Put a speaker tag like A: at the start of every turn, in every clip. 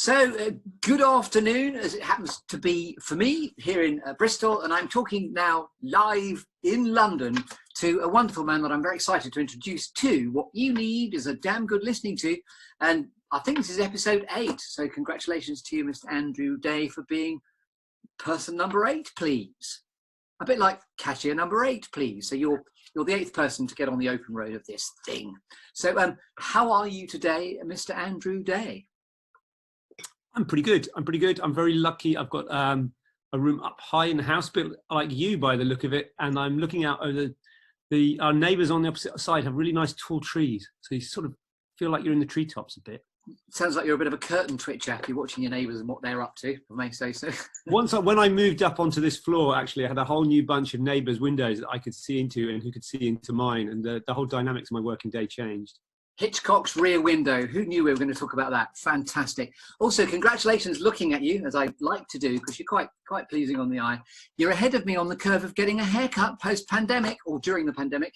A: Good afternoon, as it happens to be for me here in Bristol, and I'm talking now live in London to a wonderful man that I'm very excited to introduce to. What you need is a damn good listening to, and I think this is episode 8, so congratulations to you, Mr. Andrew Day, for being person number 8, please. A bit like cashier number 8, please. So you're the 8th person to get on the open road of this thing. So how are you today, Mr. Andrew Day?
B: I'm pretty good. I'm very lucky. I've got a room up high in the house, a bit like you by the look of it. And I'm looking out over our neighbours on the opposite side have really nice tall trees. So you sort of feel like you're in the treetops a bit.
A: Sounds like you're a bit of a curtain twitcher. You're watching your neighbours and what they're up to, if I may say so.
B: When I moved up onto this floor, actually, I had a whole new bunch of neighbours' windows that I could see into and who could see into mine. And the whole dynamics of my working day changed.
A: Hitchcock's Rear Window. Who knew we were going to talk about that? Fantastic. Also, congratulations looking at you, as I like to do, because you're quite pleasing on the eye. You're ahead of me on the curve of getting a haircut post-pandemic or during the pandemic.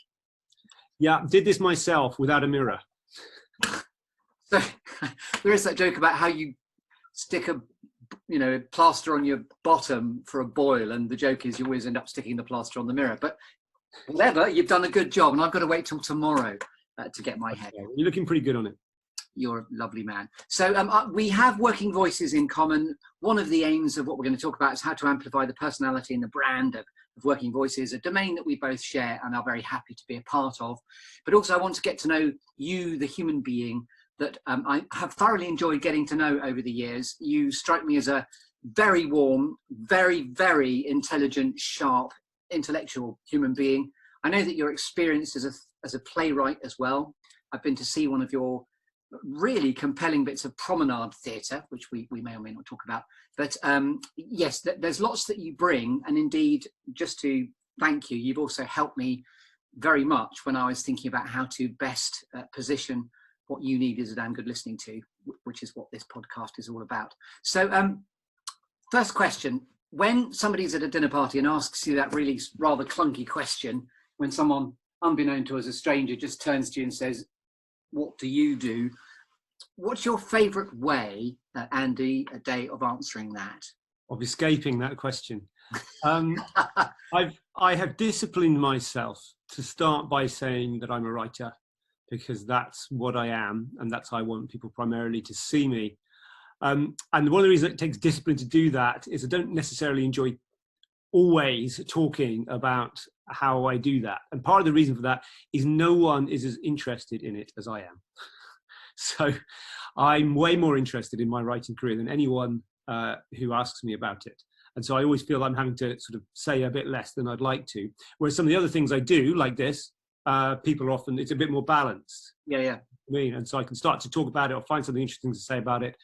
B: Yeah, did this myself without a mirror.
A: So there is that joke about how you stick a plaster on your bottom for a boil, and the joke is you always end up sticking the plaster on the mirror. But whatever, you've done a good job, and I've got to wait till tomorrow to get my hair.
B: You're looking pretty good on it.
A: You're a lovely man. So we have working voices in common. One of the aims of what we're going to talk about is how to amplify the personality and the brand of working voices, a domain that we both share and are very happy to be a part of. But also I want to get to know you, the human being, that I have thoroughly enjoyed getting to know over the years. You strike me as a very warm, very, very intelligent, sharp, intellectual human being. I know that you're experienced as a playwright as well. I've been to see one of your really compelling bits of promenade theatre, which we may or may not talk about. But yes, there's lots that you bring. And indeed, just to thank you, you've also helped me very much when I was thinking about how to best position what you need is a damn good listening to, which is what this podcast is all about. So first question, when somebody's at a dinner party and asks you that really rather clunky question, when someone unbeknown to us, a stranger, just turns to you and says, what do you do? What's your favourite way, Andy, a day of answering that?
B: Of escaping that question. I have disciplined myself to start by saying that I'm a writer, because that's what I am, and that's how I want people primarily to see me. And one of the reasons it takes discipline to do that is I don't necessarily enjoy always talking about how I do that. And part of the reason for that is no one is as interested in it as I am. So I'm way more interested in my writing career than anyone who asks me about it. And so I always feel I'm having to sort of say a bit less than I'd like to. Whereas some of the other things I do, like this, people are often, it's a bit more balanced.
A: Yeah.
B: And so I can start to talk about it or find something interesting to say about it.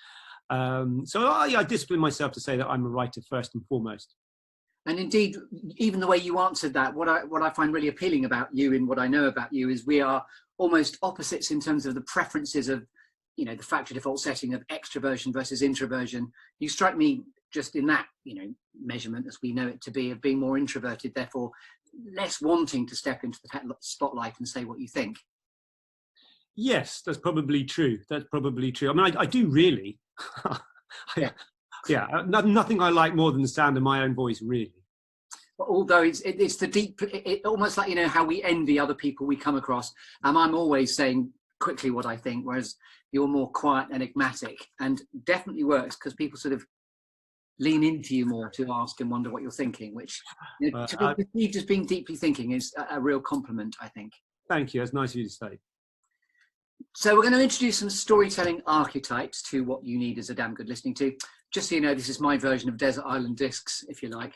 B: I discipline myself to say that I'm a writer first and foremost.
A: And indeed, even the way you answered that, what I find really appealing about you and what I know about you is we are almost opposites in terms of the preferences of, the factory default setting of extroversion versus introversion. You strike me just in that, measurement as we know it to be, of being more introverted, therefore less wanting to step into the spotlight and say what you think.
B: Yes, that's probably true. I mean, I do really. Yeah, nothing I like more than the sound of my own voice, really.
A: Although it's the deep, almost like, how we envy other people we come across. I'm always saying quickly what I think, whereas you're more quiet and enigmatic, and definitely works because people sort of lean into you more to ask and wonder what you're thinking, which to be perceived as being deeply thinking is a real compliment, I think.
B: Thank you. That's nice of you to say.
A: So we're going to introduce some storytelling archetypes to what you need is a damn good listening to. Just so you know, this is my version of Desert Island Discs, if you like.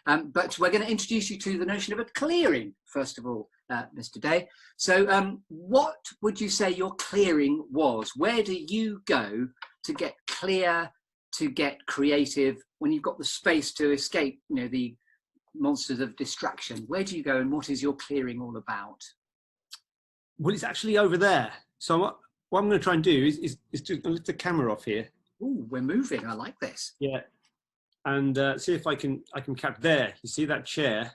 A: But we're going to introduce you to the notion of a clearing, first of all, Mr. Day. So what would you say your clearing was? Where do you go to get clear, to get creative, when you've got the space to escape, the monsters of distraction? Where do you go and what is your clearing all about?
B: Well, it's actually over there. So what I'm going to try and do is to lift the camera off here.
A: Ooh, we're moving. I like this.
B: Yeah. And see if I can cap there. You see that chair?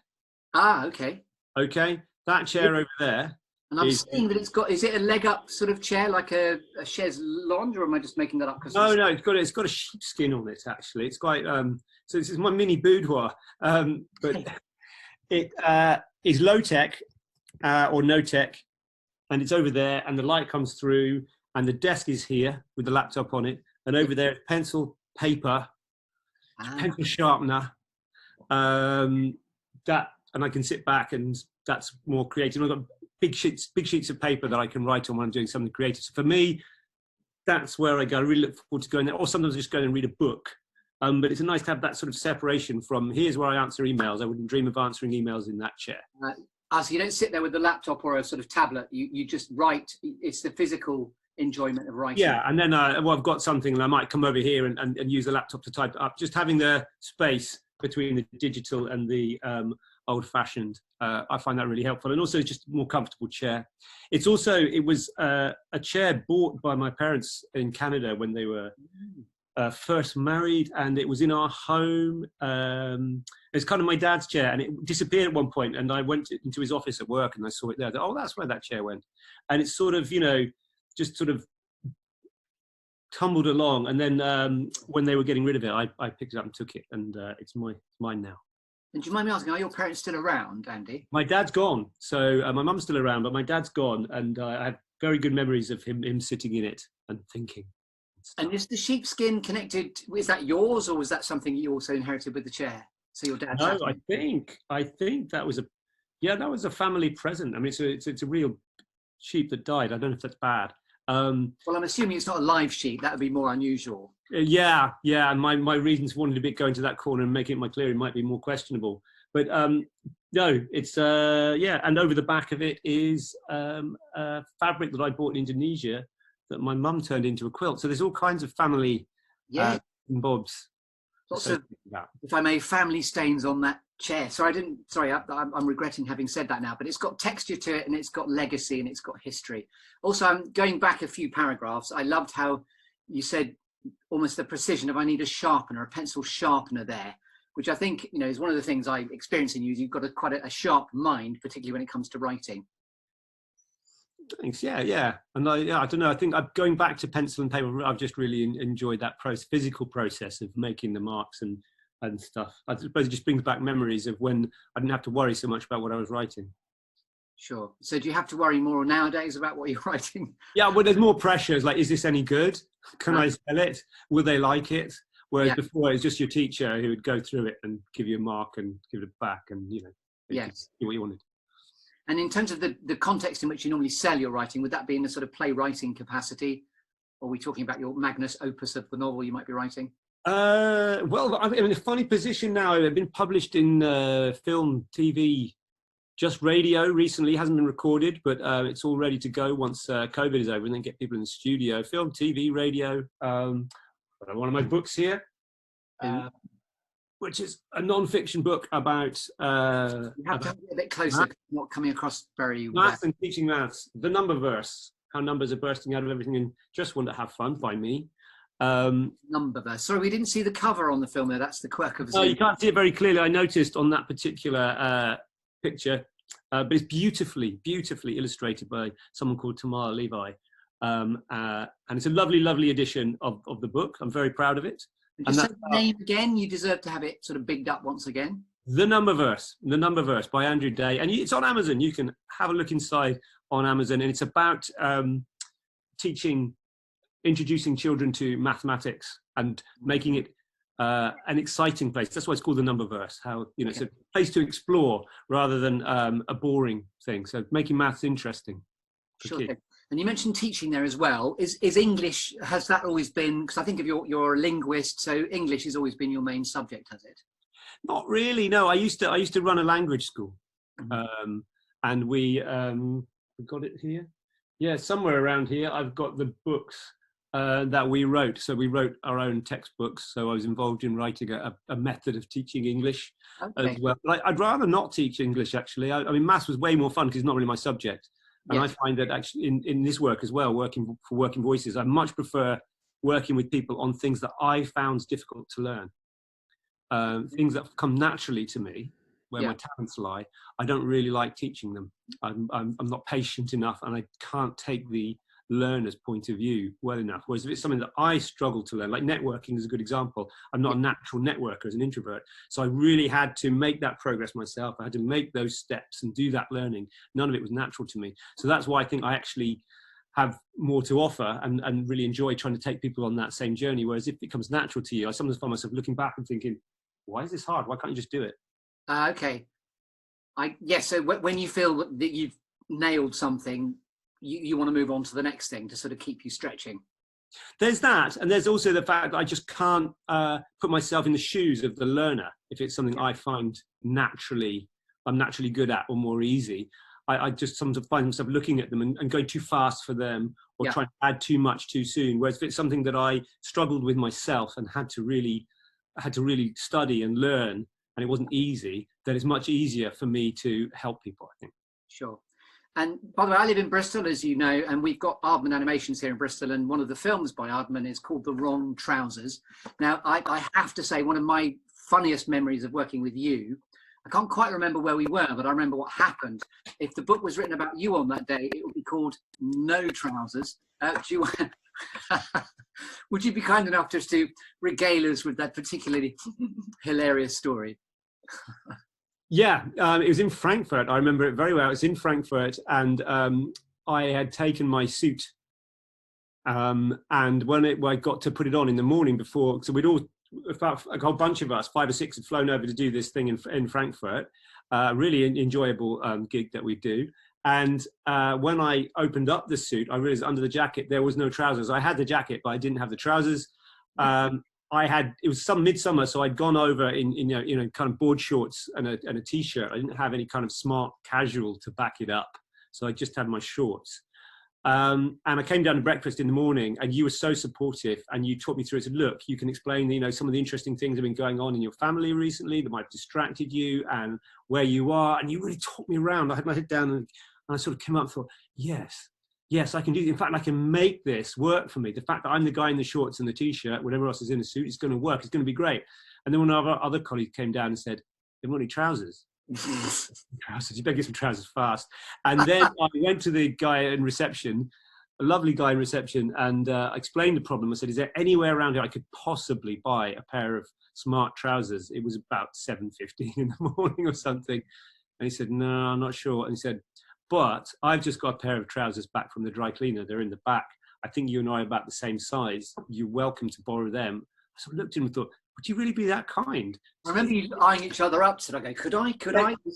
A: Ah, okay.
B: Okay. That chair over there
A: And I'm seeing that it's got, is it a leg up sort of chair, like a chaise lounge, or am I just making that up?
B: No, no, it's got a sheepskin on it, actually. It's quite, so this is my mini boudoir, but it is low tech or no tech, and it's over there, and the light comes through, and the desk is here with the laptop on it, and over there is pencil, paper, pencil sharpener, that, and I can sit back, and that's more creative. I've got big sheets of paper that I can write on when I'm doing something creative. So for me, that's where I go. I really look forward to going there, or sometimes I just go and read a book. But it's nice to have that sort of separation from, here's where I answer emails. I wouldn't dream of answering emails in that chair.
A: So you don't sit there with the laptop or a sort of tablet. You just write. It's the physical enjoyment of writing. Yeah,
B: and then well, I've got something, and I might come over here and use the laptop to type it up. Just having the space between the digital and the old-fashioned, I find that really helpful, and also just a more comfortable chair. It was a chair bought by my parents in Canada when they were first married, and it was in our home. It's kind of my dad's chair, and it disappeared at one point, and I went into his office at work and I saw it there. Oh, that's where that chair went. And it's sort of, just sort of tumbled along, and then when they were getting rid of it, I picked it up and took it, and it's mine now.
A: And do you mind me asking, are your parents still around, Andy?
B: My dad's gone, so my mum's still around, but my dad's gone, and I have very good memories of him sitting in it and thinking.
A: And is the sheepskin connected? Is that yours, or was that something you also inherited with the chair? So your dad?
B: No, I think that was a family present. I mean, it's a real sheep that died. I don't know if that's bad.
A: Well, I'm assuming it's not a live sheep. That would be more unusual.
B: Yeah. And my reasons for wanting to go into that corner and making it my clearing might be more questionable. But no, it's and over the back of it is a fabric that I bought in Indonesia that my mum turned into a quilt. So there's all kinds of family bobs.
A: Lots of, if I may, family stains on that chair. So I'm regretting having said that now, but it's got texture to it, and it's got legacy, and it's got history. Also, I'm going back a few paragraphs. I loved how you said almost the precision of, I need a sharpener, a pencil sharpener there, which I think, is one of the things I experience in you. You've got quite a sharp mind, particularly when it comes to writing.
B: Thanks. Yeah. And I don't know. I think going back to pencil and paper, I've just really enjoyed that physical process of making the marks and stuff. I suppose it just brings back memories of when I didn't have to worry so much about what I was writing.
A: Sure. So do you have to worry more nowadays about what you're writing? Yeah,
B: well, there's more pressure. It's like, is this any good? Can I sell it? Will they like it? Whereas before, it was just your teacher who would go through it and give you a mark and give it back, and see what you wanted.
A: And in terms of the context in which you normally sell your writing, would that be in a sort of playwriting capacity? Or are we talking about your magnus opus of the novel you might be writing?
B: Well, I'm in a funny position now. I've been published in film, TV, just radio recently. It hasn't been recorded, but it's all ready to go once COVID is over, and then get people in the studio. Film, TV, radio. One of my books here. Which is a non-fiction book about...
A: you have to be a bit closer, not coming across very well.
B: Maths and teaching maths. The number verse. How numbers are bursting out of everything, and just want to have fun by me.
A: Number verse. Sorry, we didn't see the cover on the film there. That's the quirk of...
B: No, you can't see it very clearly. I noticed on that particular picture, but it's beautifully illustrated by someone called Tamara Levi. And it's a lovely edition of the book. I'm very proud of it.
A: Just say the name again. You deserve to have it sort of bigged up once again.
B: The Number Verse by Andrew Day, and it's on Amazon. You can have a look inside on Amazon, and it's about introducing children to mathematics and making it an exciting place. That's why it's called The Number Verse. It's a place to explore rather than a boring thing. So making maths interesting.
A: Sure thing. And you mentioned teaching there as well. Is English, has that always been, because I think of you're a linguist, so English has always been your main subject, has it?
B: Not really, no. I used to run a language school. And we got it here. Yeah, somewhere around here, I've got the books that we wrote. So we wrote our own textbooks. So I was involved in writing a method of teaching English as well. But I'd rather not teach English, actually. I mean, maths was way more fun because it's not really my subject. And I find that actually in this work as well, working for Working Voices, I much prefer working with people on things that I found difficult to learn, things that come naturally to me. where my talents lie, I don't really like teaching them. I'm not patient enough, and I can't take the learner's point of view well enough. Whereas if it's something that I struggle to learn, like networking is a good example. I'm not a natural networker as an introvert. So I really had to make that progress myself. I had to make those steps and do that learning. None of it was natural to me. So that's why I think I actually have more to offer and really enjoy trying to take people on that same journey. Whereas if it comes natural to you, I sometimes find myself looking back and thinking, why is this hard? Why can't you just do it?
A: Okay. So when you feel that you've nailed something, you want to move on to the next thing to sort of keep you stretching.
B: There's that, and there's also the fact that I just can't put myself in the shoes of the learner if it's something I find I'm naturally good at or more easy. I just sometimes find myself looking at them and going too fast for them, or trying to add too much too soon. Whereas if it's something that I struggled with myself and had to really study and learn, and it wasn't easy, then it's much easier for me to help people, I think.
A: Sure. And by the way, I live in Bristol, as you know, and we've got Aardman Animations here in Bristol, and one of the films by Aardman is called The Wrong Trousers. Now, I have to say, one of my funniest memories of working with you, I can't quite remember where we were, but I remember what happened. If the book was written about you on that day, it would be called No Trousers. Would you be kind enough just to regale us with that particularly hilarious story?
B: Yeah, it was in Frankfurt. I remember it very well. It was in Frankfurt, and I had taken my suit. And when I got to put it on in the morning before, so we'd all, about a whole bunch of us, 5 or 6, had flown over to do this thing in Frankfurt. Really enjoyable gig that we do. And when I opened up the suit, I realized under the jacket there was no trousers. I had the jacket, but I didn't have the trousers. It was some midsummer, so I'd gone over in kind of board shorts and a t-shirt. I didn't have any kind of smart casual to back it up, so I just had my shorts. And I came down to breakfast in the morning, and you were so supportive, and you talked me through it. Said, look, you can explain, some of the interesting things that have been going on in your family recently that might have distracted you, and where you are. And you really talked me around. I had my head down, and I sort of came up and thought, yes, I can do it. In fact, I can make this work for me. The fact that I'm the guy in the shorts and the t-shirt, whatever else is in the suit, it's going to work. It's going to be great. And then one of our other colleagues came down and said, "There weren't any trousers." Trousers. You better get some trousers fast. And then I went to the guy in reception, a lovely guy in reception, and I explained the problem. I said, "Is there anywhere around here I could possibly buy a pair of smart trousers?" It was about 7:15 in the morning or something. And he said, "No, I'm not sure." And he said, "But I've just got a pair of trousers back from the dry cleaner. They're in the back. I think you and I are about the same size. You're welcome to borrow them." I sort of looked at him and thought, would you really be that kind?
A: I remember you eyeing each other up. Said, "Okay, could I?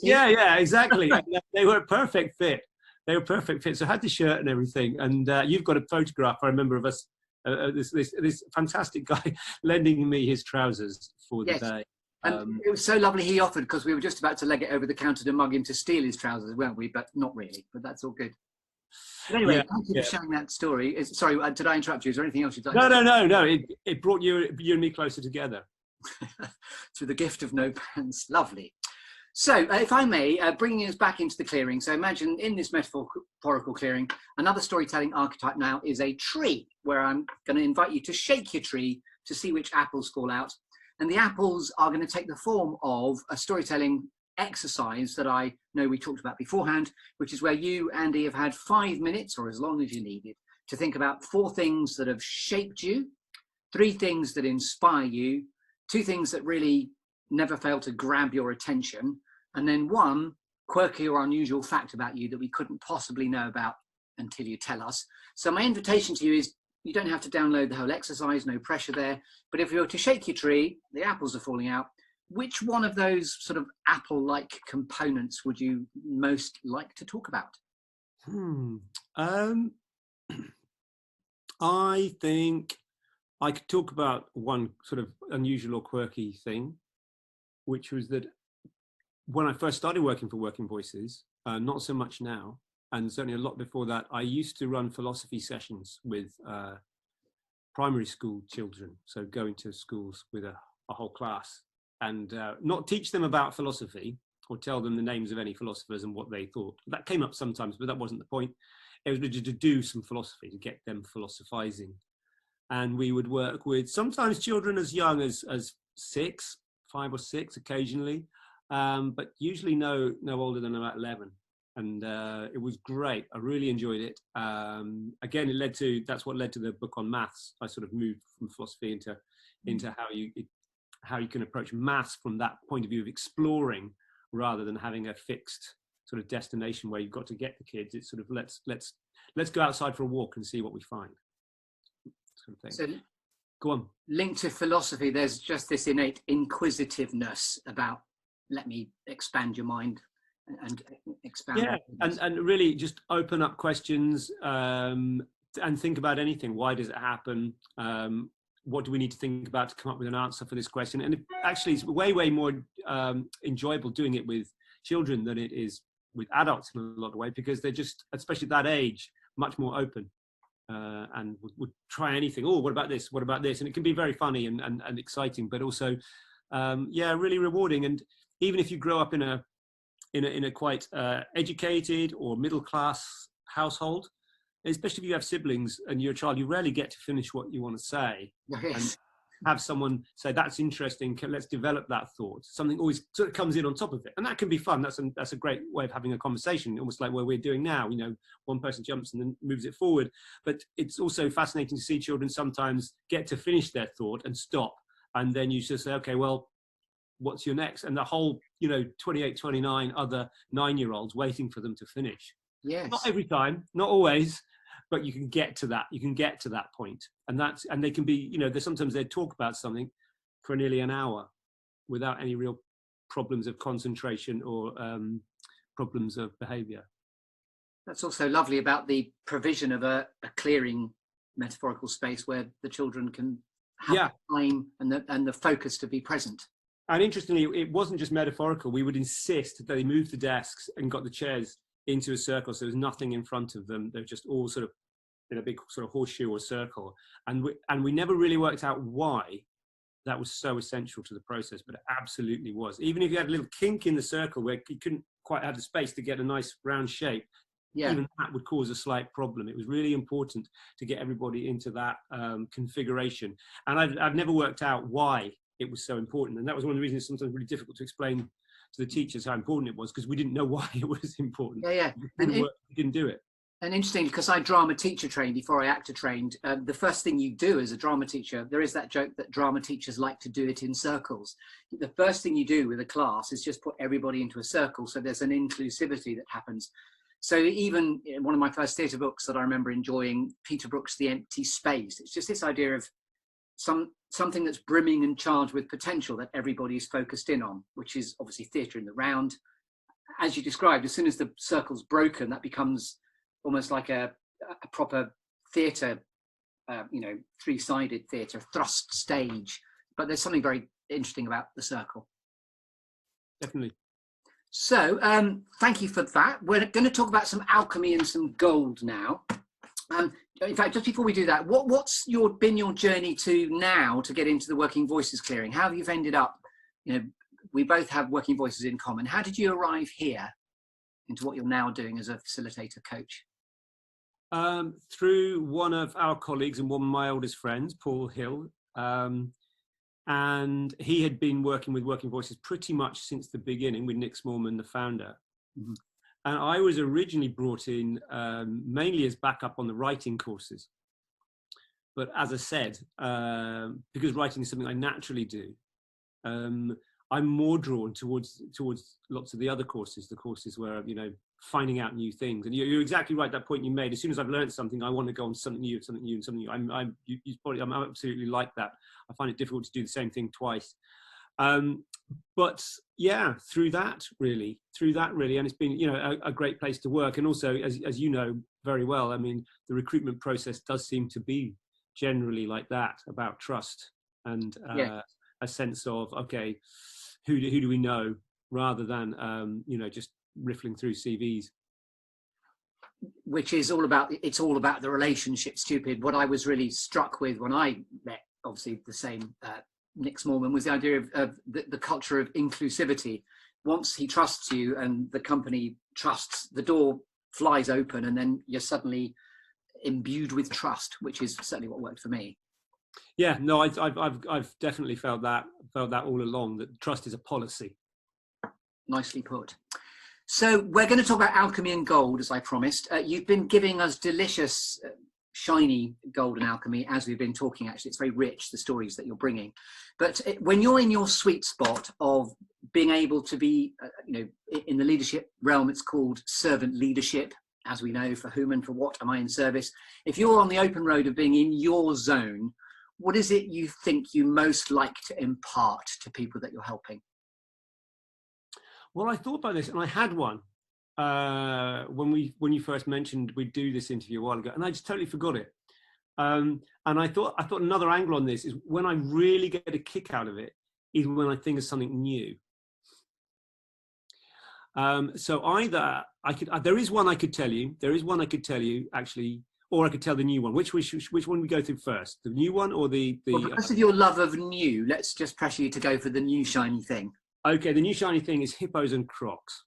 B: Yeah, exactly." They were a perfect fit. So I had the shirt and everything. And you've got a photograph, I remember, of us, this fantastic guy lending me his trousers for the day.
A: And it was so lovely he offered, because we were just about to leg it over the counter to mug him to steal his trousers, weren't we? But not really, but that's all good. But anyway, thank you for sharing that story. Sorry, did I interrupt you? Is there anything else you'd like to say?
B: No. It brought you and me closer together.
A: Through the gift of no pants. Lovely. So, if I may, bringing us back into the clearing. So imagine in this metaphorical clearing, another storytelling archetype now is a tree, where I'm going to invite you to shake your tree to see which apples fall out. And the apples are going to take the form of a storytelling exercise that I know we talked about beforehand, which is where you, Andy, have had 5 minutes, or as long as you needed, to think about 4 things that have shaped you, 3 things that inspire you, 2 things that really never fail to grab your attention, and then 1 quirky or unusual fact about you that we couldn't possibly know about until you tell us. So my invitation to you is, you don't have to download the whole exercise, no pressure there. But if you were to shake your tree, the apples are falling out. Which one of those sort of apple-like components would you most like to talk about?
B: I think I could talk about one sort of unusual or quirky thing, which was that when I first started working for Working Voices, not so much now, and certainly a lot before that, I used to run philosophy sessions with primary school children. So going to schools with a whole class and not teach them about philosophy or tell them the names of any philosophers and what they thought. That came up sometimes, but that wasn't the point. It was to do some philosophy, to get them philosophizing. And we would work with sometimes children as young as 5 or 6 occasionally, but usually no older than about 11. And it was great. I really enjoyed it. Again, that's what led to the book on maths. I sort of moved from philosophy into how you can approach maths from that point of view of exploring, rather than having a fixed sort of destination where you've got to get the kids. It's sort of let's go outside for a walk and see what we find. Sort of thing. So, go on.
A: Linked to philosophy, there's just this innate inquisitiveness about, let me expand your mind and expand.
B: Yeah, and really just open up questions and think about anything. Why does it happen? What do we need to think about to come up with an answer for this question? And actually, it's way more enjoyable doing it with children than it is with adults in a lot of ways, because they're just, especially at that age, much more open and would try anything. Oh, what about this? What about this? And it can be very funny and exciting, but also, really rewarding. And even if you grow up in a quite educated or middle class household, especially if you have siblings and you're a child, you rarely get to finish what you want to say.
A: Yes.
B: And have someone say, that's interesting, let's develop that thought. Something always sort of comes in on top of it. And that can be fun. That's a great way of having a conversation, almost like what we're doing now. One person jumps and then moves it forward. But it's also fascinating to see children sometimes get to finish their thought and stop. And then you just say, okay, well, what's your next? And the whole, 28, 29 other 9-year-olds waiting for them to finish.
A: Yes.
B: Not every time, not always, but you can get to that. You can get to that point. And they can be, sometimes they talk about something for nearly an hour without any real problems of concentration or problems of behavior.
A: That's also lovely about the provision of a clearing metaphorical space where the children can have time and the focus to be present.
B: And interestingly, it wasn't just metaphorical. We would insist that they move the desks and got the chairs into a circle, so there's nothing in front of them. They're just all sort of in a big sort of horseshoe or circle. And we never really worked out why that was so essential to the process, but it absolutely was. Even if you had a little kink in the circle where you couldn't quite have the space to get a nice round shape, even that would cause a slight problem. It was really important to get everybody into that configuration. And I've never worked out why it was so important. And that was one of the reasons it's sometimes really difficult to explain to the teachers how important it was, because we didn't know why it was important. We didn't do it.
A: And interesting, because I drama teacher trained before I actor trained, the first thing you do as a drama teacher, there is that joke that drama teachers like to do it in circles. The first thing you do with a class is just put everybody into a circle, so there's an inclusivity that happens. So even in one of my first theatre books that I remember enjoying, Peter Brook's The Empty Space, it's just this idea of something that's brimming and charged with potential that everybody is focused in on, which is obviously theatre in the round. As you described, as soon as the circle's broken, that becomes almost like a proper theatre, three-sided theatre, thrust stage. But there's something very interesting about the circle.
B: Definitely.
A: So thank you for that. We're going to talk about some alchemy and some gold now. In fact, just before we do that, what's been your journey to now to get into the Working Voices clearing? How have you ended up? We both have Working Voices in common. How did you arrive here into what you're now doing as a facilitator coach?
B: Through one of our colleagues and one of my oldest friends, Paul Hill, and he had been working with Working Voices pretty much since the beginning with Nick Smallman, the founder. Mm-hmm. And I was originally brought in mainly as backup on the writing courses. But as I said, because writing is something I naturally do, I'm more drawn towards lots of the other courses, the courses where, finding out new things. And you're exactly right, that point you made. As soon as I've learned something, I want to go on to something new. I'm absolutely like that. I find it difficult to do the same thing twice. But yeah, through that really, and it's been, a great place to work. And also, as you know very well, I mean, the recruitment process does seem to be generally like that, about trust and a sense of, okay, who do we know, rather than, just riffling through CVs.
A: Which is all about the relationship, stupid. What I was really struck with when I met, obviously the same Nick Smallman, was the idea of the culture of inclusivity. Once he trusts you and the company trusts, the door flies open and then you're suddenly imbued with trust, which is certainly what worked for me.
B: Yeah, no, I've definitely felt that all along, that trust is a policy.
A: Nicely put. So we're going to talk about alchemy and gold, as I promised. You've been giving us delicious, shiny golden alchemy as we've been talking. Actually, it's very rich, the stories that you're bringing. But when you're in your sweet spot of being able to be, in the leadership realm, it's called servant leadership, as we know, for whom and for what am I in service. If you're on the open road of being in your zone, what is it you think you most like to impart to people that you're helping?
B: Well, I thought about this, and I had one when you first mentioned we'd do this interview a while ago, and I just totally forgot it. And I thought another angle on this is when I really get a kick out of it is when I think of something new. So either I could, there is one I could tell you. There is one I could tell you actually, or I could tell the new one. Which one we go through first? The new one or the?
A: Well, because of your love of new, let's just pressure you to go for the new shiny thing.
B: Okay, the new shiny thing is hippos and crocs.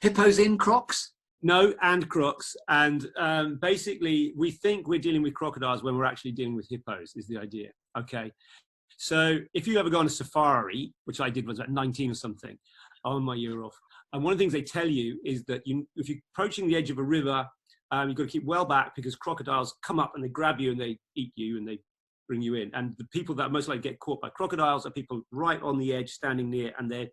A: Hippos in crocs?
B: No, and crocs. And basically, we think we're dealing with crocodiles when we're actually dealing with hippos, is the idea. Okay. So if you ever go on a safari, which I did when I was at 19 or something, on my year off, and one of the things they tell you is that if you're approaching the edge of a river, you've got to keep well back because crocodiles come up and they grab you and they eat you and they bring you in. And the people that most likely get caught by crocodiles are people right on the edge, standing near, and their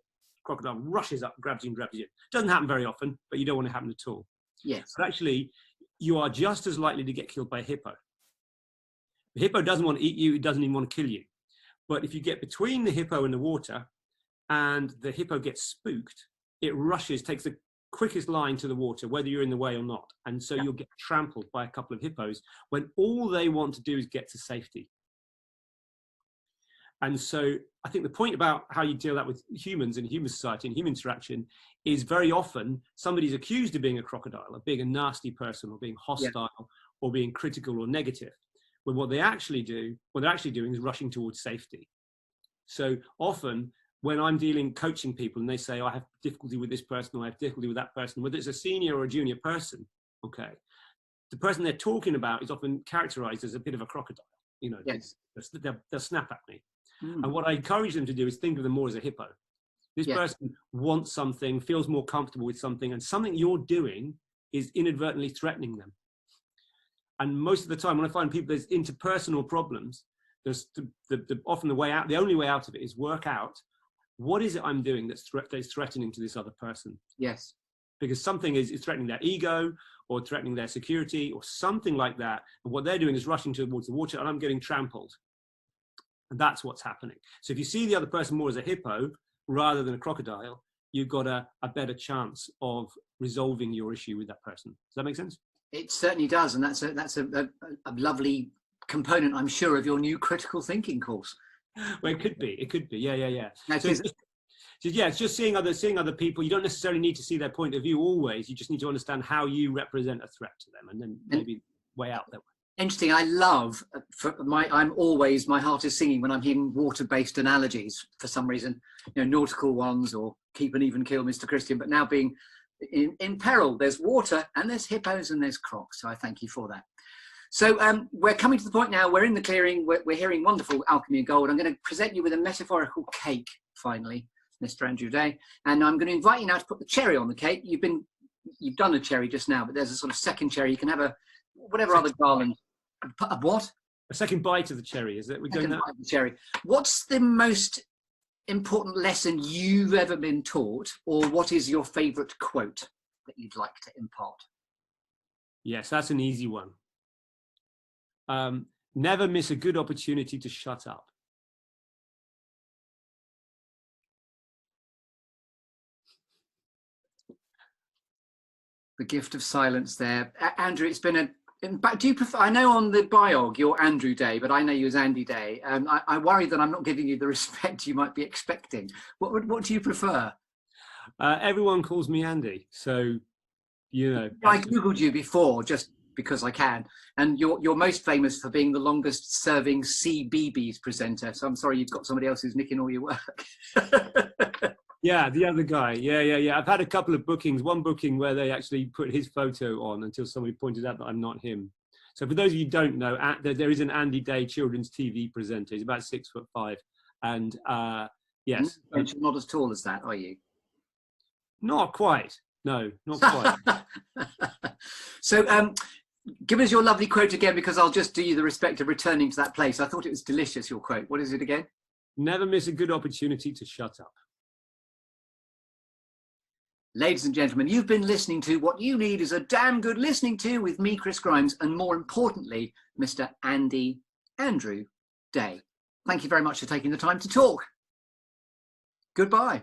B: crocodile rushes up, grabs you and grabs you. Doesn't happen very often, but you don't want it to happen at all.
A: Yes.
B: But actually, you are just as likely to get killed by a hippo. The hippo doesn't want to eat you, it doesn't even want to kill you. But if you get between the hippo and the water, and the hippo gets spooked, it rushes, takes the quickest line to the water, whether you're in the way or not. And so you'll get trampled by a couple of hippos when all they want to do is get to safety. And so I think the point about how you deal that with humans in human society and human interaction is very often somebody's accused of being a crocodile, of being a nasty person, or being hostile, or being critical or negative. When what they're actually doing is rushing towards safety. So often when I'm coaching people and they say, oh, I have difficulty with this person, or I have difficulty with that person, whether it's a senior or a junior person, okay, the person they're talking about is often characterized as a bit of a crocodile.
A: Yes.
B: They'll snap at me. And what I encourage them to do is think of them more as a hippo. This person wants something, feels more comfortable with something, and something you're doing is inadvertently threatening them. And most of the time when I find people, there's interpersonal problems, there's often the only way out of it is work out what is it I'm doing that's threatening to this other person.
A: Yes.
B: Because something is threatening their ego or threatening their security or something like that. And what they're doing is rushing towards the water and I'm getting trampled. And that's what's happening. So if you see the other person more as a hippo rather than a crocodile, you've got a better chance of resolving your issue with that person. Does that make sense?
A: It certainly does. And that's a lovely component, I'm sure, of your new critical thinking course.
B: Well, it could be. Yeah.
A: Now,
B: So it's just seeing other people. You don't necessarily need to see their point of view always. You just need to understand how you represent a threat to them, and then maybe way out that way.
A: Interesting. I love, my heart is singing when I'm hearing water-based analogies for some reason, nautical ones, or keep an even keel, Mr. Christian, but now being in peril, there's water and there's hippos and there's crocs. So I thank you for that. So we're coming to the point now, we're in the clearing, we're hearing wonderful alchemy and gold. I'm going to present you with a metaphorical cake, finally, Mr. Andrew Day. And I'm going to invite you now to put the cherry on the cake. You've done a cherry just now, but there's a sort of second cherry. You can have whatever other garland. A what? A second bite of the cherry, is it? We're doing that? Bite of the cherry. What's the most important lesson you've ever been taught, or what is your favourite quote that you'd like to impart? Yes, that's an easy one. Never miss a good opportunity to shut up. The gift of silence there. Andrew, it's been do you prefer, I know on the biog you're Andrew Day, but I know you as Andy Day. I worry that I'm not giving you the respect you might be expecting. What do you prefer? Everyone calls me Andy, so, I Googled you before, just because I can, and you're most famous for being the longest serving CBeebies presenter, so I'm sorry you've got somebody else who's nicking all your work. Yeah, the other guy. Yeah. I've had a couple of bookings. One booking where they actually put his photo on until somebody pointed out that I'm not him. So for those of you who don't know, there is an Andy Day children's TV presenter. He's about 6'5", and
B: Yes.
A: You're not as tall as that, are you?
B: Not quite. No, not quite.
A: So give us your lovely quote again, because I'll just do you the respect of returning to that place. I thought it was delicious, your quote. What is it again?
B: Never miss a good opportunity to shut up.
A: Ladies and gentlemen, you've been listening to What You Need Is a Damn Good Listening To with me, Chris Grimes, and more importantly, Mr. Andrew Day. Thank you very much for taking the time to talk. Goodbye.